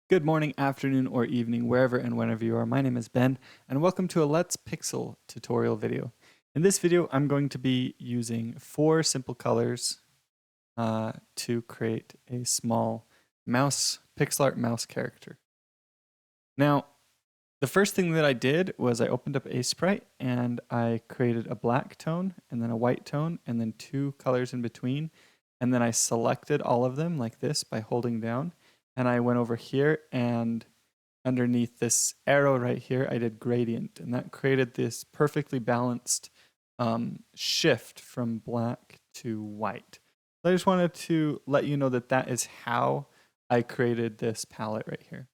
Good morning, afternoon, or evening, wherever and whenever you are. My name is Ben, and welcome to a Let's Pixel tutorial video. In this video, I'm going to be using 4 simple colors to create a small pixel art mouse character. Now, the first thing that I did was I opened up Aseprite and I created a black tone and then a white tone and then 2 colors in between. And then I selected all of them like this by holding down. And I went over here and underneath this arrow right here, I did gradient. And that created this perfectly balanced shift from black to white. So I just wanted to let you know that that is how I created this palette right here.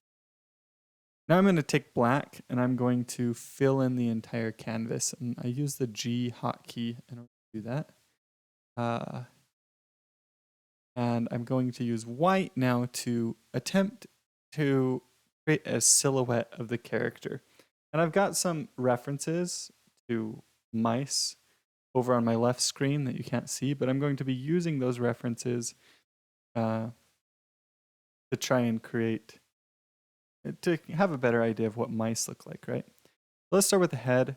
Now I'm going to take black and I'm going to fill in the entire canvas. And I use the G hotkey in order to do that. And I'm going to use white now to attempt to create a silhouette of the character. And I've got some references to mice over on my left screen that you can't see, but I'm going to be using those references to try and to have a better idea of what mice look like, right? Let's start with the head.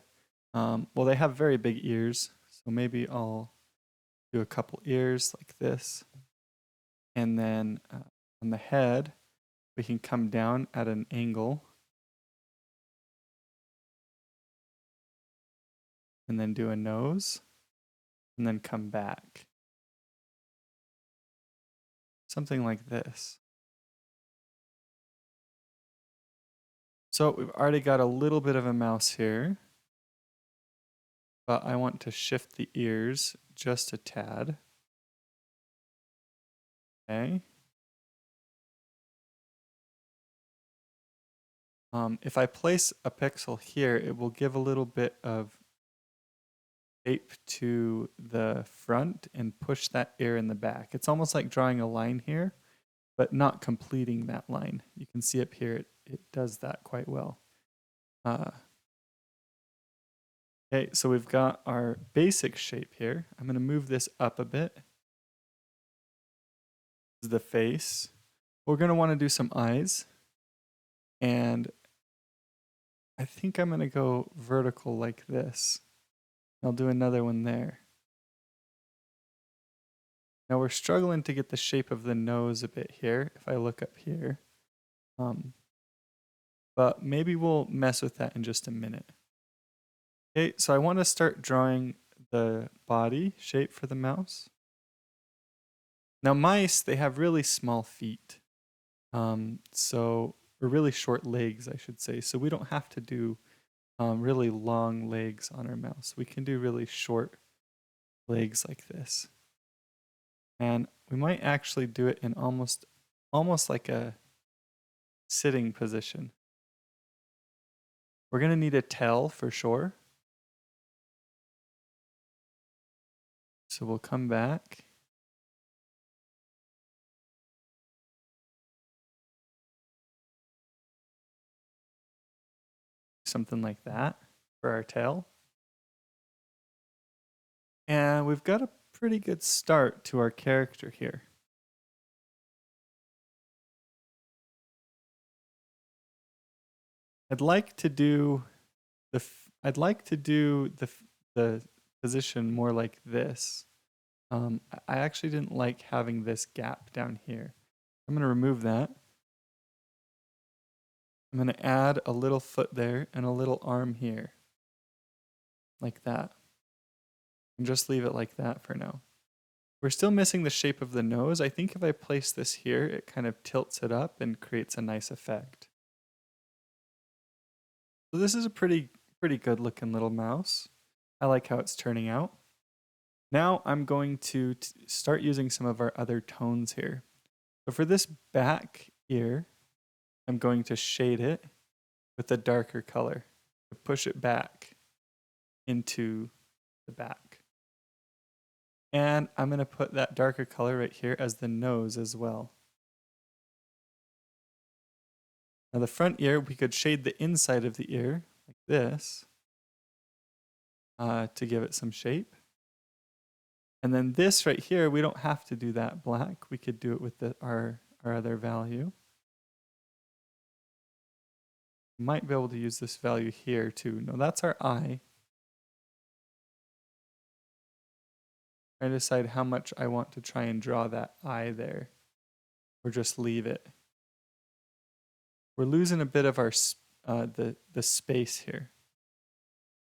Well, they have very big ears, so maybe I'll do a couple ears like this. And then on the head, we can come down at an angle and then do a nose and then come back. Something like this. So we've already got a little bit of a mouse here, but I want to shift the ears just a tad. Okay. If I place a pixel here, it will give a little bit of shape to the front and push that ear in the back. It's almost like drawing a line here, but not completing that line. You can see up here, it does that quite well. Okay, so we've got our basic shape here. I'm going to move this up a bit. This is the face. We're going to want to do some eyes. And I think I'm going to go vertical like this. I'll do another one there. Now we're struggling to get the shape of the nose a bit here if I look up here. But maybe we'll mess with that in just a minute. Okay, so I want to start drawing the body shape for the mouse. Now mice, they have really small feet. Or really short legs, I should say. So we don't have to do really long legs on our mouse. We can do really short legs like this. And we might actually do it in almost like a sitting position. We're going to need a tail for sure. So we'll come back. Something like that for our tail. And we've got a pretty good start to our character here. I'd like to do the position more like this. I actually didn't like having this gap down here. I'm going to remove that. I'm going to add a little foot there and a little arm here. Like that. And just leave it like that for now. We're still missing the shape of the nose. I think if I place this here, it kind of tilts it up and creates a nice effect. So this is a pretty good looking little mouse. I like how it's turning out. Now I'm going to start using some of our other tones here. So for this back ear, I'm going to shade it with a darker color to push it back into the back. And I'm going to put that darker color right here as the nose as well. Now the front ear, we could shade the inside of the ear like this to give it some shape. And then this right here, we don't have to do that black. We could do it with our other value. Might be able to use this value here too. No, that's our eye. I decide how much I want to try and draw that eye there, or just leave it. We're losing a bit of our the space here.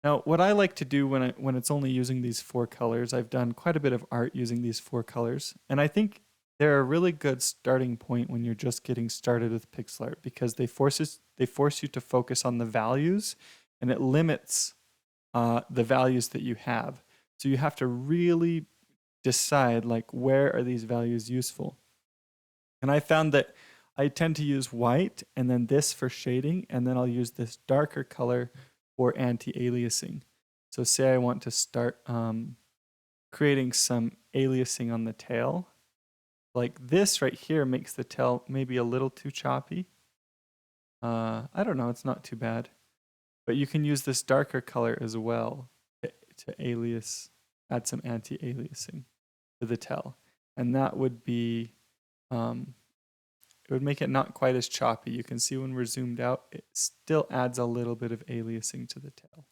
Now, what I like to do when it's only using these 4 colors, I've done quite a bit of art using these 4 colors, and I think they're a really good starting point when you're just getting started with pixel art because they force you to focus on the values, and it limits the values that you have. So you have to really decide like where are these values useful. And I found that I tend to use white and then this for shading, and then I'll use this darker color for anti-aliasing. So say I want to start creating some aliasing on the tail. Like this right here makes the tail maybe a little too choppy. I don't know, it's not too bad. But you can use this darker color as well to alias, add some anti-aliasing to the tail. And that would be, it would make it not quite as choppy. You can see when we're zoomed out, it still adds a little bit of aliasing to the tail.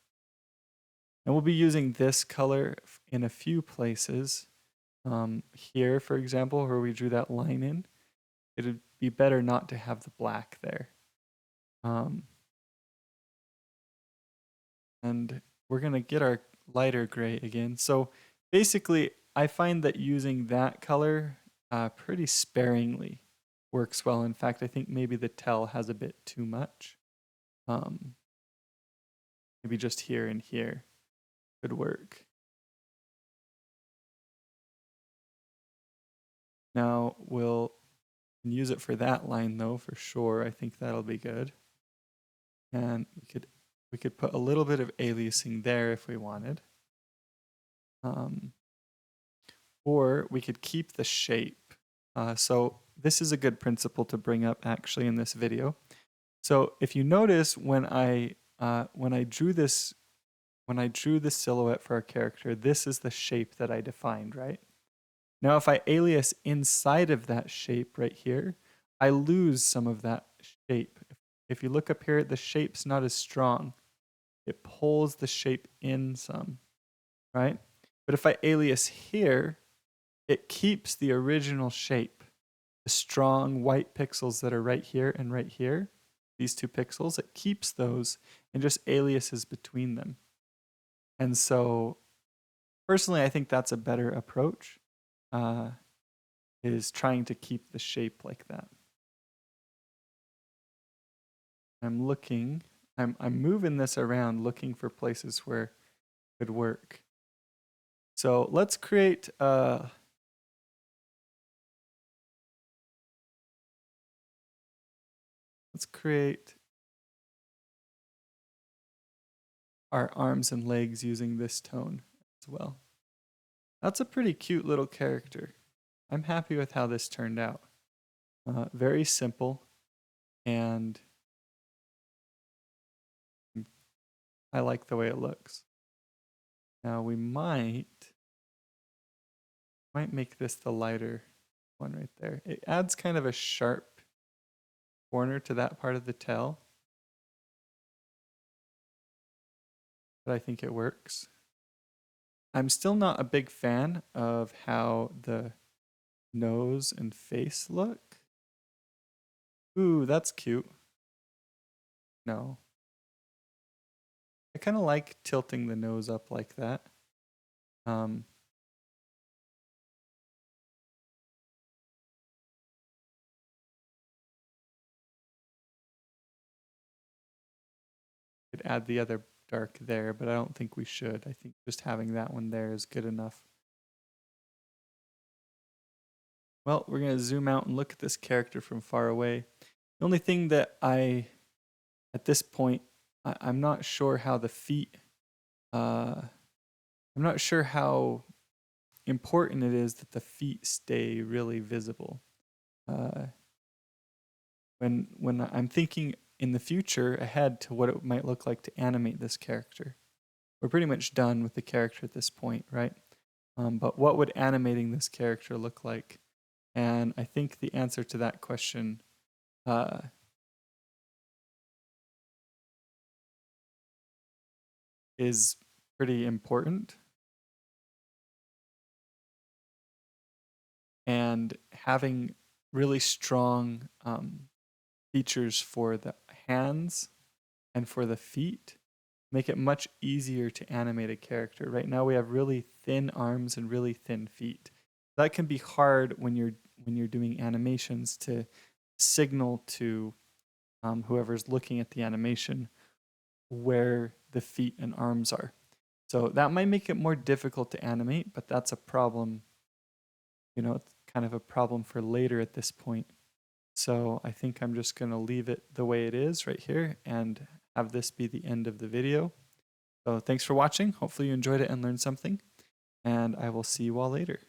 And we'll be using this color in a few places. Here, for example, where we drew that line in, it would be better not to have the black there. And we're going to get our lighter gray again. So basically, I find that using that color pretty sparingly works well. In fact, I think maybe the tail has a bit too much. Maybe just here and here could work. Now we'll use it for that line though, for sure. I think that'll be good. And we could put a little bit of aliasing there if we wanted. Or we could keep the shape. So this is a good principle to bring up actually in this video. So if you notice when I drew this, when I drew the silhouette for our character, this is the shape that I defined, right? Now if I alias inside of that shape right here, I lose some of that shape. If you look up here, the shape's not as strong. It pulls the shape in some, right? But if I alias here, it keeps the original shape. The strong white pixels that are right here and right here, these 2 pixels, it keeps those and just aliases between them. And so personally, I think that's a better approach, is trying to keep the shape like that. I'm moving this around looking for places where it could work. So let's create our arms and legs using this tone as well. That's a pretty cute little character. I'm happy with how this turned out. Very simple, and I like the way it looks. Now we might make this the lighter one right there. It adds kind of a sharp corner to that part of the tail, but I think it works. I'm still not a big fan of how the nose and face look. Ooh, that's cute. No. I kind of like tilting the nose up like that. Could add the other dark there, but I don't think we should. I think just having that one there is good enough. Well, we're going to zoom out and look at this character from far away. The only thing that at this point, I'm not sure how the feet, I'm not sure how important it is that the feet stay really visible. When I'm thinking in the future ahead to what it might look like to animate this character. We're pretty much done with the character at this point, right? But what would animating this character look like? And I think the answer to that question is pretty important. And having really strong features for the hands and for the feet make it much easier to animate a character. Right now we have really thin arms and really thin feet. That can be hard when you're doing animations to signal to whoever's looking at the animation where the feet and arms are. So that might make it more difficult to animate, but that's a problem. It's kind of a problem for later at this point. So I think I'm just going to leave it the way it is right here and have this be the end of the video. So thanks for watching. Hopefully you enjoyed it and learned something, and I will see you all later.